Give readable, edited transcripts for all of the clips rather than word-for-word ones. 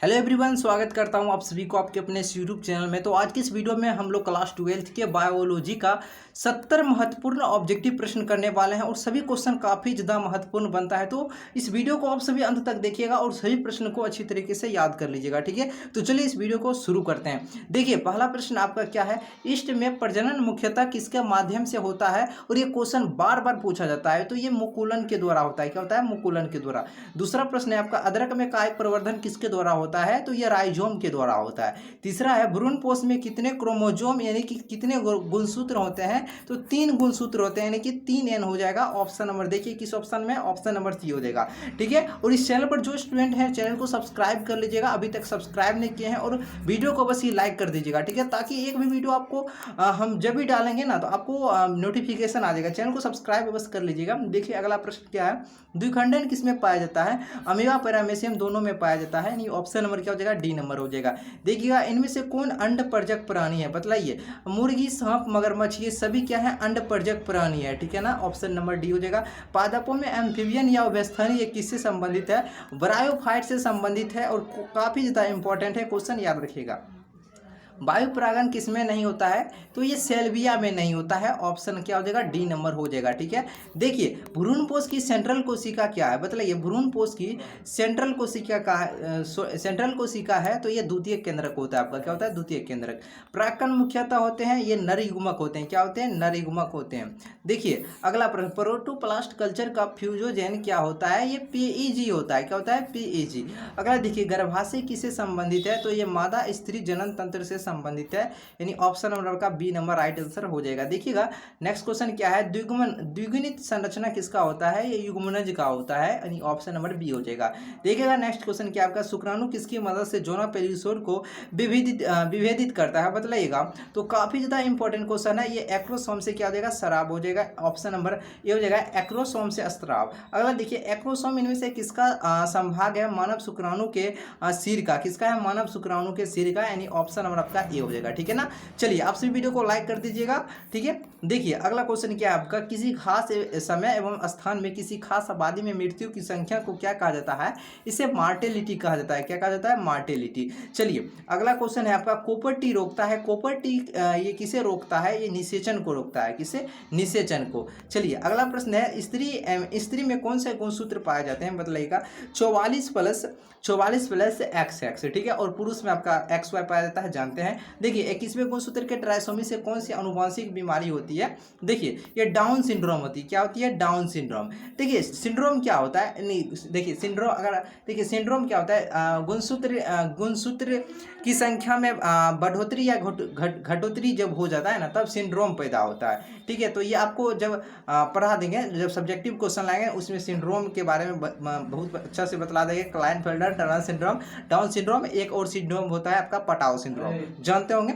Hello everyone, स्वागत करता हूं आप सभी को आपके अपने इस यूट्यूब चैनल में। तो आज की इस वीडियो में हम लोग क्लास 12th के बायोलॉजी का 70 महत्वपूर्ण ऑब्जेक्टिव प्रश्न करने वाले हैं और सभी क्वेश्चन काफ़ी ज़्यादा महत्वपूर्ण बनता है। तो इस वीडियो को आप सभी अंत तक देखिएगा और सभी प्रश्न को अच्छी तरीके से याद कर लीजिएगा, ठीक है। तो चलिए इस वीडियो को शुरू करते हैं। देखिए, पहला प्रश्न आपका क्या है, ईस्ट में प्रजनन मुख्यतः किसके माध्यम से होता है? और ये क्वेश्चन बार बार पूछा जाता है। तो ये मुकुलन के द्वारा होता है। क्या होता है? मुकुलन के द्वारा। दूसरा प्रश्न है आपका, अदरक में कायिक प्रवर्धन किसके द्वारा होता है? तो ये राइजोम के द्वारा होता है। तीसरा है, भ्रूणपोष में कितने क्रोमोजोम यानी कि कितने गुणसूत्र होते हैं? तो 3 गुणसूत्र होते हैं, यानी कि 3n हो जाएगा। ऑप्शन नंबर देखिए किस ऑप्शन में, ऑप्शन नंबर सी हो जाएगा, ठीक है। और इस चैनल पर जो स्टूडेंट है चैनल को सब्सक्राइब कर लीजिएगा, अभी तक सब्सक्राइब नहीं किए हैं, और वीडियो को बस ही लाइक कर दीजिएगा, ठीक है, ताकि एक भी वीडियो आपको हम जब भी डालेंगे ना तो आपको नोटिफिकेशन आ जाएगा। चैनल को सब्सक्राइब बस कर लीजिएगा। देखिए अगला प्रश्न क्या है, द्विखंडन किसमें पाया जाता है? अमीबा पैरामीशियम दोनों में पाया जाता है। ऑप्शन नंबर क्या हो जाएगा? डी नंबर हो जाएगा। देखिएगा, इनमें से कौन अंडपरजक प्राणी है? बतलाइए। मुर्गी, सांप, मगरमच्छ, ये सभी क्या है? अंडपरजक प्राणी है, ठीक है ना। ऑप्शन नंबर डी हो जाएगा। पादपों में एम्फीबियन या उभयस्थलीय ये किससे संबंधित है? ब्रायोफाइट से संबंधित है और काफी ज्यादा इंपॉर्टेंट है, क्वेश्चन याद रखिएगा। वायु परागण किसमें नहीं होता है? तो ये सेल्विया में नहीं होता है। ऑप्शन क्या हो जाएगा? डी नंबर हो जाएगा, ठीक है। देखिए, भ्रूणपोष की सेंट्रल कोशिका क्या है? बतलाइए। भ्रूणपोष की सेंट्रल कोशिका का सेंट्रल कोशिका है तो ये द्वितीय केंद्रक होता है। आपका क्या होता है? द्वितीय केंद्रक। परागकण मुख्यतः होते हैं ये नरयुग्मक होते हैं। क्या होते हैं? नरयुग्मक होते हैं। देखिए अगला प्रश्न, प्रोटोप्लास्ट कल्चर का फ्यूजोजेन क्या होता है? ये पीईजी होता है। क्या होता है? पीईजी। अगला देखिए, गर्भाशय किससे संबंधित है? तो ये मादा स्त्री जनन तंत्र से संबंधित है, यानी ऑप्शन नंबर का बी नंबर राइट आंसर हो जाएगा। देखिएगा नेक्स्ट क्वेश्चन क्या है, द्विगुणित संरचना किसका होता है? ये युग्मनज का होता है, यानी ऑप्शन नंबर बी हो जाएगा। देखिएगा नेक्स्ट क्वेश्चन क्या आपका, शुक्राणु किसकी मदद से जोना पेरिसोड को विभेदित करता है? बतलाइएगा। तो काफी ज्यादा इंपॉर्टेंट क्वेश्चन है ये। एक्रोसोम से क्या हो जाएगा? शराब हो जाएगा। ऑप्शन नंबर ए हो जाएगा, एक्रोसोम से स्राव। अगला देखिए, एक्रोसोम इनमें से किसका संभाग है? मानव शुक्राणु के सिर का। किसका है? मानव शुक्राणु के सिर का, यानी ऑप्शन नंबर आपका ये हो जाएगा, ठीक है ना। चलिए आप सभी वीडियो को लाइक कर दीजिएगा, ठीक है। देखिए अगला क्वेश्चन क्या है आपका, किसी खास समय एवं स्थान में किसी खास आबादी में मृत्यु की संख्या को क्या कहा जाता है? इसे मार्टेलिटी कहा जाता है। क्या कहा जाता है? मार्टेलिटी। चलिए अगला क्वेश्चन है आपका, कॉपर टी रोकता है। कॉपर टी ये किसे रोकता है? ये निषेचन को रोकता है। किसे? निषेचन को। चलिए अगला प्रश्न है, स्त्री में कौन से गुणसूत्र पाए जाते हैं? बतलाइएगा। 44 प्लस XX, ठीक है। और पुरुष में आपका XY पाया जाता है, जानते हैं। देखिए 21वें गुणसूत्र के ट्राइसोमी से कौन सी आनुवंशिक बीमारी होती है? देखिए ये डाउन सिंड्रोम होती है। क्या होती है? Down syndrome. देखिए सिंड्रोम क्या होता है? नहीं देखिए सिंड्रोम, अगर देखिए सिंड्रोम क्या होता है, गुणसूत्र की संख्या में बढ़ोतरी या घटोतरी जब हो जाता है ना, तब सिंड्रोम पैदा होता है, ठीक है। तो ये आपको जब पढ़ा देंगे, जब सब्जेक्टिव क्वेश्चन लाएंगे उसमें सिंड्रोम के बारे में बहुत अच्छा से बतला देंगे। Klinefelter tunnel syndrome, down syndrome, एक और सिंड्रोम होता है आपका पटाओ सिंड्रोम, जानते होंगे।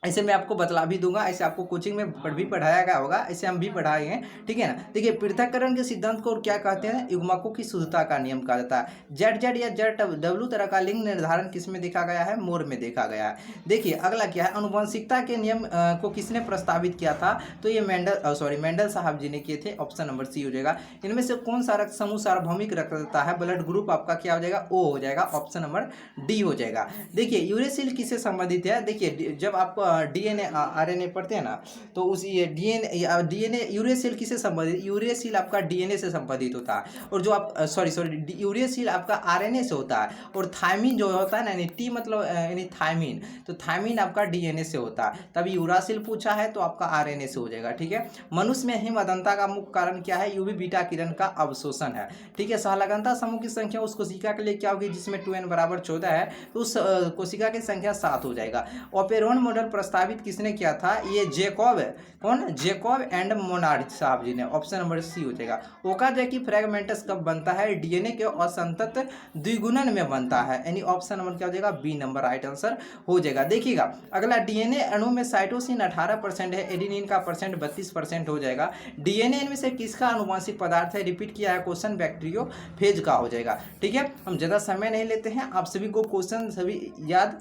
ऐसे मैं आपको बतला भी दूंगा, ऐसे आपको कोचिंग में भी पढ़ाया गया होगा, ऐसे हम भी पढ़ाएंगे, ठीक है ना। देखिए पृथक्करण के सिद्धांत को क्या कहते हैं? युग्मकों की शुद्धता का नियम कहा जाता है। जेड या ZW तरह का लिंग निर्धारण किसमें देखा गया है? मोर में देखा गया है। देखिए अगला क्या है, अनुवंशिकता के नियम को किसने प्रस्तावित किया था? तो ये मेंडल साहब जी ने किए थे। ऑप्शन नंबर सी हो जाएगा। इनमें से कौन सा रक्त समूह सार्वभौमिक रक्त देता है? ब्लड ग्रुप आपका क्या हो जाएगा? O हो जाएगा। ऑप्शन नंबर डी हो जाएगा। देखिए यूरेसिल किससे संबंधित है? देखिए जब आप DNA RNA पढ़ते हैं ना, तो उस ये DNA यूरेसिल किससे संबंधित? यूरेसिल आपका DNA से संबंधित होता है। और जो आप यूरेसिल आपका RNA से होता है। और थायमिन जो होता है ना, यानी T मतलब यानी थायमिन, तो थायमिन आपका DNA से होता है। तभी यूरासिल पूछा है तो आपका RNA से हो जाएगा, ठीक है। मनुष्य में हिम अदंता का मुख्य कारण क्या है? UV बीटा किरण का अवशोषण है, ठीक है। सहलगनता समूह की संख्या उस कोशिका के लिए क्या होगी जिसमें 2n बराबर 14 है? तो उस कोशिका की संख्या 7 हो जाएगा। ओपेरोन मॉडल प्रस्तावित किसने किया था? ये जेकॉब एंड मोनार्ड साहब जी ने। ऑप्शन नंबर सी हो जाएगा। ओकाज़की फ्रैगमेंटस कब बनता है? DNA के असंतत द्विगुणन में बनता है, यानी ऑप्शन नंबर क्या हो जाएगा? बी नंबर राइट आंसर हो जाएगा। देखिएगा अगला, DNA अणु में साइटोसिन 18% है, एडेनिन का परसेंट 32% हो जाएगा। DNA में से किसका आनुवंशिक पदार्थ है? रिपीट किया है क्वेश्चन, बैक्टीरियोफेज का हो जाएगा, ठीक है। हम ज़्यादा समय नहीं लेते हैं, आप सभी को क्वेश्चन सभी याद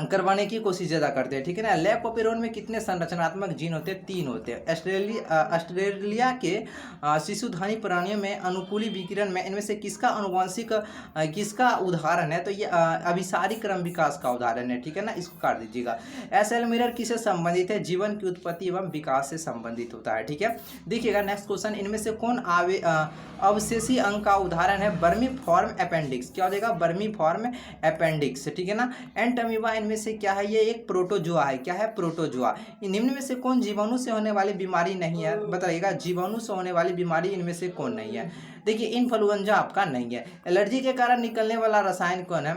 करवाने की कोशिश ज़्यादा करते हैं, ठीक है ना। लेपोपेरोन में कितने संरचनात्मक जीन होते हैं? 3 होते हैं। ऑस्ट्रेलिया के शिशुधानी प्राणियों में अनुकूली विकिरण में इनमें से किसका आनुवंशिक किसका उदाहरण है? तो ये अभिसारी क्रम विकास का उदाहरण है, ठीक है ना, इसको काट दीजिएगा। एसेल मिरर किससे संबंधित है? जीवन की उत्पत्ति एवं विकास से संबंधित होता है, ठीक है। देखिएगा नेक्स्ट क्वेश्चन, इनमें से कौन अवशेषी अंग का उदाहरण है? बर्मी फॉर्म अपेंडिक्स। क्या हो जाएगा? बर्मी फॉर्म अपेंडिक्स, ठीक है ना। एंटमीबा इनमें से क्या है? ये एक प्रोटोजोआ है। क्या है? प्रोटोजोआ। निम्न में से कौन जीवाणु से होने वाली बीमारी नहीं है? बताइएगा, जीवाणु से होने वाली बीमारी इनमें से कौन नहीं है? देखिए, इन्फ्लुएंजा आपका नहीं है। एलर्जी के कारण निकलने वाला रसायन कौन है?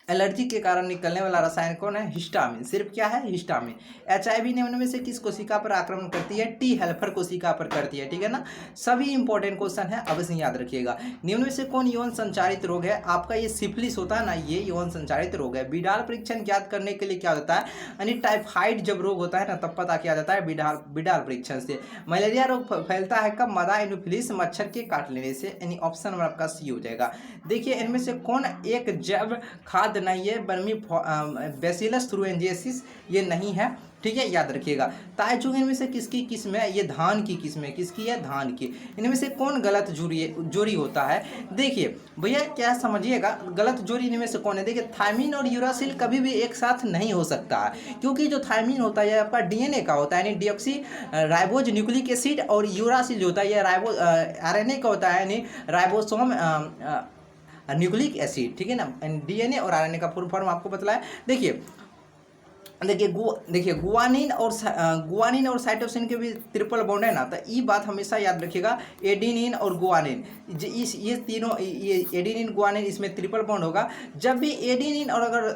एलर्जी के कारण निकलने वाला रसायन कौन है? हिस्टामिन। सिर्फ क्या है? हिस्टामिन। HIV निम्न में से किस कोशिका पर आक्रमण करती है? टी हेल्पर कोशिका पर करती है, ठीक है ना। सभी इंपॉर्टेंट क्वेश्चन है, अवश्य याद रखिएगा। निम्न में से कौन यौन संचारित रोग है? आपका ये सिफिलिस होता है ना, ये यौन संचारित रोग है। बिडाल परीक्षण ज्ञात करने के लिए क्या होता है? यानी टाइफाइड जब रोग होता है ना, तब पता किया जाता है बिडाल परीक्षण से। मलेरिया रोग फैलता है कब? मादा एनोफिलिस मच्छर के काट लेने से। यानी ऑप्शन नंबर आपका सी हो जाएगा। देखिए, इनमें से कौन एक जैव खाद्य नहीं है? बर्मी बैसिलस थ्रुएंजिएसिस ये नहीं है, ठीक है, याद रखिएगा। ताइचुंग इनमें से किसकी किस्म है? ये धान की किस्म है। किसकी है? धान की। इनमें से कौन गलत जोड़ी होता है? देखिए भैया, क्या समझिएगा, गलत जोड़ी इनमें से कौन है? देखिए, थायमिन और यूरासिल कभी भी एक साथ नहीं हो सकता है, क्योंकि जो थायमिन होता है आपका DNA का होता है, यानी डीऑक्सी राइबोज न्यूक्लिक एसिड, और यूरासिल जो होता है ये RNA का होता है, यानी राइबोसोम न्यूक्लिक एसिड, ठीक है ना। DNA और RNA का फुल फॉर्म आपको बतलाया। देखिए गुआनिन और साइटोसिन के भी ट्रिपल बॉन्ड है ना, तो ये बात हमेशा याद रखिएगा। एडिनिन और गुआनिन, ये तीनों, ये एडिनिन गुआनिन, इसमें ट्रिपल बॉन्ड होगा। जब भी एडिनिन और अगर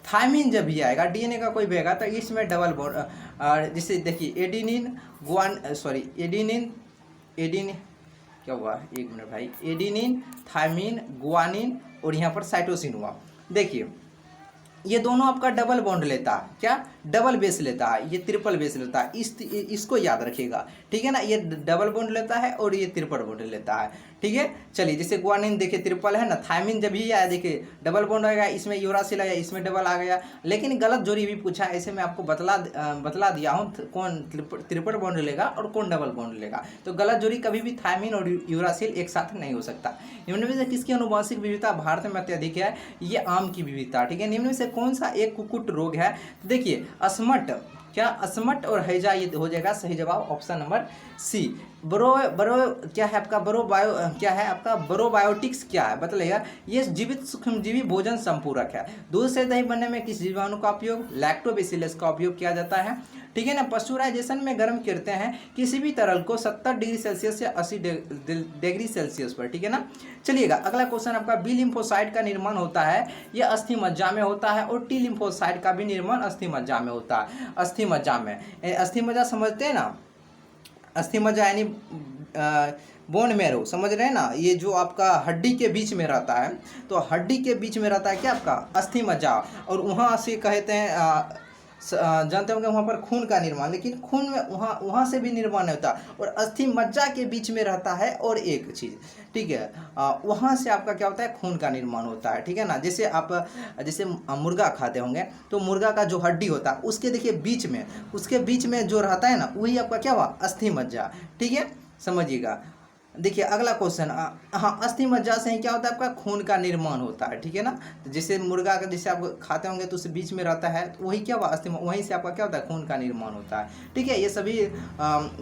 थायमिन जब भी आएगा, DNA का कोई भी आएगा, तो इसमें डबल बॉन्ड, जैसे देखिए एडिनिन क्या हुआ, एक मिनट भाई, एडिनिन, थायमिन, गुआनिन और यहाँ पर साइटोसिन हुआ। देखिए, ये दोनों आपका डबल बॉन्ड लेता है। क्या? डबल बेस लेता है, ये ट्रिपल बेस लेता है। इसको याद रखिएगा, ठीक है ना। ये डबल बॉन्ड लेता है और ये ट्रिपल बॉन्ड लेता है, ठीक है। चलिए, जैसे गुआनिन देखिए ट्रिपल है ना, थायमिन जब ही आया देखिए डबल बॉन्ड आएगा, इसमें यूरासिल आया, इसमें डबल आ गया। लेकिन गलत जोड़ी भी पूछा, ऐसे मैं आपको बतला दिया हूँ कौन ट्रिपल बॉन्ड लेगा और कौन डबल बॉन्ड लेगा। तो गलत जोड़ी कभी भी थायमिन और यूरासिल एक साथ नहीं हो सकता। निम्न में से किसकी अनुवांशिक विविधता भारत में अत्यधिक है? ये आम की विविधता, ठीक है। निम्न में से कौन सा एक कुकुट रोग है? देखिए, अस्मट, क्या अस्मट और हैजा, ये हो जाएगा सही जवाब, ऑप्शन नंबर सी। बरो क्या है आपका? क्या है आपका? बरोबायोटिक्स क्या है? बताइएगा। ये जीवित सूक्ष्मजीवी भोजन संपूरक है। दूध से दही बनने में किस जीवाणु का उपयोग? लैक्टोबैसिलस का उपयोग किया जाता है, ठीक है ना। पश्चराइजेशन में गर्म करते हैं किसी भी तरल को 70 डिग्री सेल्सियस से 80 डिग्री सेल्सियस पर, ठीक है ना। चलिएगा, अगला क्वेश्चन आपका, बी लिम्फोसाइट का निर्माण होता है, यह अस्थि मज्जा में होता है, और टी लिम्फोसाइट का भी निर्माण अस्थि मज्जा में होता है। अस्थि मज्जा में, अस्थि मज्जा समझते हैं ना, अस्थि मज्जा यानी बोन मैरो, समझ रहे हैं ना, ये जो आपका हड्डी के बीच में रहता है, तो हड्डी के बीच में रहता है क्या आपका? अस्थि मज्जा। और वहाँ से कहते हैं जानते होंगे वहाँ पर खून का निर्माण, लेकिन खून में वहाँ से भी निर्माण होता है, और अस्थि मज्जा के बीच में रहता है और एक चीज़, ठीक है, वहाँ से आपका क्या होता है? खून का निर्माण होता है, ठीक है ना। जैसे मुर्गा खाते होंगे, तो मुर्गा का जो हड्डी होता है उसके देखिए उसके बीच में जो रहता है ना, वही आपका क्या हुआ? अस्थि मज्जा, ठीक है, समझिएगा। देखिए, अगला क्वेश्चन, हाँ, अस्थि मज्जा से ही क्या होता है? आपका खून का निर्माण होता है, ठीक है ना। तो जैसे मुर्गा का जैसे आप खाते होंगे तो उस बीच में रहता है, तो वही क्या हुआ? वहीं से आपका क्या होता है? खून का निर्माण होता है, ठीक है। ये सभी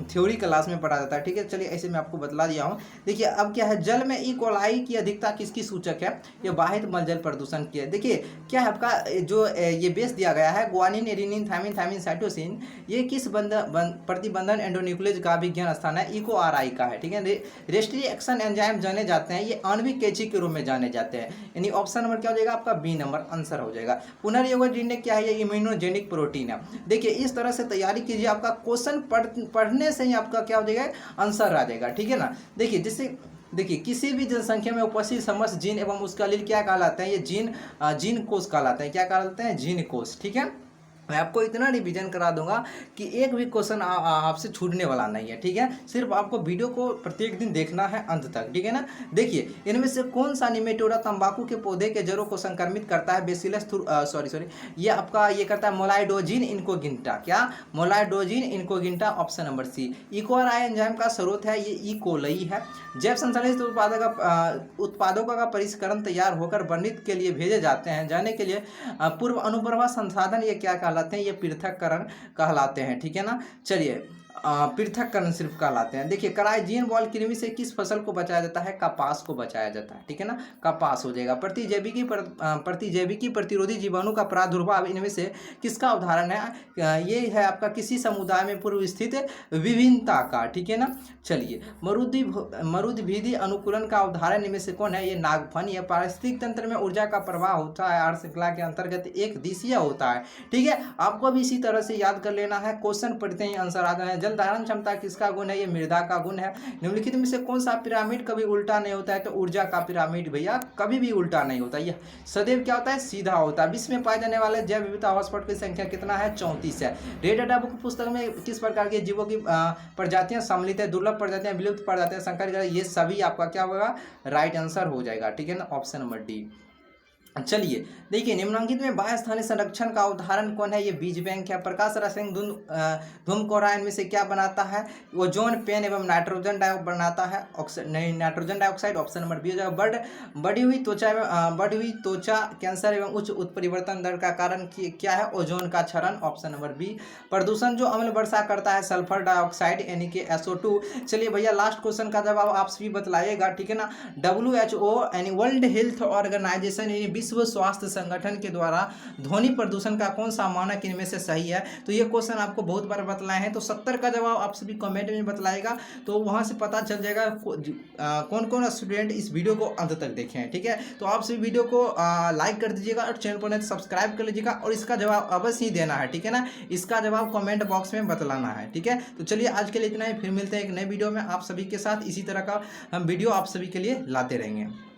थ्योरी क्लास में पढ़ा जाता है, ठीक है। चलिए, ऐसे मैं आपको बतला दिया हूँ। देखिए, अब क्या है, जल में ई कोलाई की अधिकता किसकी सूचक है? ये बाहित मलजल प्रदूषण की है। देखिए, क्या है आपका जो ये बेस दिया गया है, गुआनिन, एडिनिन, थायमिन, साइटोसिन, ये किस प्रतिबंधन एंडोन्यूक्लियस का विज्ञान स्थान है? EcoRI का है, ठीक है। रेस्ट्री एक्शन एंजाइम जाने जाते हैं, ये आणविक कैंची के रूप में जाने जाते हैं, यानी ऑप्शन नंबर क्या हो जाएगा आपका? बी नंबर आंसर हो जाएगा। पुनर्योगोजेनिक क्या है? ये इम्यूनोजेनिक प्रोटीन है। देखिए, इस तरह से तैयारी कीजिए, आपका क्वेश्चन पढ़ने से ही आपका क्या हो जाएगा? आंसर आ जाएगा, ठीक है ना। देखिए, किसी भी जनसंख्या में उपस्थित समस्त जीन एवं उसका लील क्या कहलाते हैं? ये जीन कोष कहलाते हैं। क्या कहलाते हैं? जीन कोष, ठीक है। मैं आपको इतना रिवीजन करा दूंगा कि एक भी क्वेश्चन आपसे छूटने वाला नहीं है। ठीक है, सिर्फ आपको वीडियो को प्रत्येक दिन देखना है अंत तक। ठीक है ना। देखिए, इनमें से कौन सा निमेटोडा तंबाकू के पौधे के जड़ों को संक्रमित करता है? बेसिलस सॉरी ये आपका ये करता है मोलाइडोजिन इनकोगिंटा। क्या? मोलाइडोजिन इनकोगिंटा, ऑप्शन नंबर सी। इकोराई एंजाइम का स्रोत है ये ई कोलई है। जैव संश्लेषित उत्पादों का परिष्करण तैयार होकर वर्णित के लिए भेजे जाते हैं जाने के लिए पूर्व अनुप्रभा संसाधन ये क्या कहलाते हैं? ये पृथक्करण कहलाते हैं। ठीक है ना। चलिए, पृथक्करण सिर्फ कहलाते हैं। देखिए, कराइजीन बॉल कृमि से किस फसल को बचाया जाता है? कपास को बचाया जाता है। ठीक है ना, कपास हो जाएगा। प्रतिजैविकी प्रतिरोधी जीवाणु का प्रादुर्भाव इनमें से किसका उदाहरण है? ये है आपका किसी समुदाय में पूर्व स्थित विभिन्नता का। ठीक है ना। चलिए, मरुद्भिदी अनुकूलन का उदाहरण इनमें से कौन है? ये नागफन। यह पारिस्थितिक तंत्र में ऊर्जा का प्रवाह होता है, आहार श्रृंखला के अंतर्गत एक दिशीय होता है। ठीक है, आपको अब इसी तरह से याद कर लेना है। क्वेश्चन पढ़ते ही आंसर आता है। जल धारण क्षमता किसका गुण है? ये मृदा का गुण है। निम्नलिखित में से कौन सा पिरामिड कभी उल्टा नहीं होता है? तो ऊर्जा का पिरामिड भैया कभी भी उल्टा नहीं होता, यह सदैव क्या होता है? सीधा होता है। विश्व में पाए जाने वाले जैव विविधता हॉटस्पॉट की संख्या कितना है? 34 है। रेड डाटा बुक पुस्तक में किस प्रकार के जीवों की प्रजातियां सम्मिलित है? दुर्लभ प्रजातियां, विलुप्त प्रजातियां, संकर, ये सभी आपका क्या होगा? राइट आंसर हो जाएगा। ठीक है ना, ऑप्शन नंबर डी। चलिए, देखिए, निम्नलिखित में बाह्य स्थानीय संरक्षण का उदाहरण कौन है? ये बीज बैंक है। प्रकाश रासायनिक धूमकोरा इनमें से क्या बनाता है? ओजोन पेन एवं नाइट्रोजन डाइऑक्साइड बनाता है। Nitrogen dioxide, option number B हो जाएगा। बढ़ी हुई त्वचा कैंसर एवं उच्च उत्परिवर्तन दर का कारण क्या है? ओजोन का क्षरण, ऑप्शन नंबर बी। प्रदूषण जो अम्ल वर्षा करता है? सल्फर डाइऑक्साइड यानी कि SO2। चलिए भैया, लास्ट क्वेश्चन का जवाब आप सभी बतलाइएगा। ठीक है ना। WHO यानी वर्ल्ड हेल्थ ऑर्गेनाइजेशन, विश्व स्वास्थ्य संगठन के द्वारा ध्वनि प्रदूषण का कौन सा मानक इनमें से सही है? तो ये क्वेश्चन आपको बहुत बार बतलाए हैं, तो 70 का जवाब आप सभी कमेंट में बतलाएगा, तो वहां से पता चल जाएगा कौन कौन स्टूडेंट इस वीडियो को अंत तक देखे हैं। ठीक है, तो आप सभी वीडियो को लाइक कर दीजिएगा और चैनल पर सब्सक्राइब कर लीजिएगा और इसका जवाब अवश्य ही देना है। ठीक है ना, इसका जवाब कमेंट बॉक्स में बतलाना है। ठीक है, तो चलिए आज के लिए इतना ही, फिर मिलते हैं एक नए वीडियो में आप सभी के साथ। इसी तरह का हम वीडियो आप सभी के लिए लाते रहेंगे।